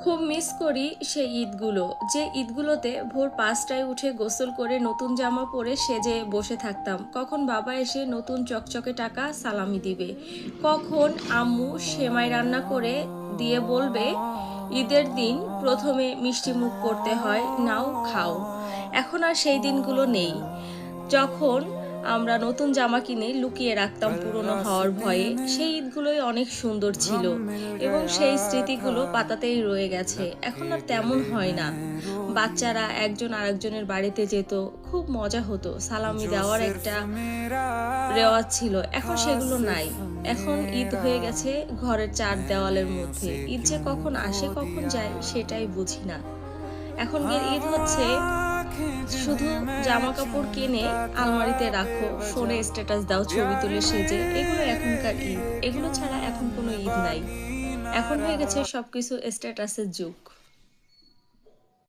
খুব মিস করি সেই ঈদগুলো, যে ঈদগুলোতে ভোর 5টায় উঠে গোসল করে নতুন জামা পরে সেজে বসে থাকতাম। কখন বাবা এসে নতুন চকচকে টাকা সালামি দিবে, কখন আম্মু সেমাই রান্না করে দিয়ে বলবে ঈদের দিন প্রথমে মিষ্টি মুখ করতে হয়, নাও খাও। এখন আর সেই দিনগুলো নেই, যখন আমরা নতুন জামা কিনে লুকিয়ে রাখতাম পুরনো হওয়ার ভয়ে। সেই ঈদগুলোই অনেক সুন্দর ছিল এবং সেই স্মৃতিগুলো পাতাতেই রয়ে গেছে। এখন আর তেমন হয় না। বাচ্চারা একজন আরেকজনের বাড়িতে যেত, খুব মজা হতো, সালামি দেওয়ার একটা রেওয়াজ ছিল। এখন সেগুলো নাই। এখন ঈদ হয়ে গেছে ঘরের চার দেওয়ালের মধ্যে। ঈদ যে কখন আসে কখন যায় সেটাই বুঝি না। এখনকার ঈদ হচ্ছে শুধু জামা কাপড় কিনে আলমারিতে রাখো, ফোনে স্ট্যাটাস দাও, ছবি তুলে সেজে, এগুলো এখনকার ঈদ। এগুলো ছাড়া এখন কোনো ঈদ নাই। এখন হয়ে গেছে সবকিছু স্ট্যাটাসের যুগ।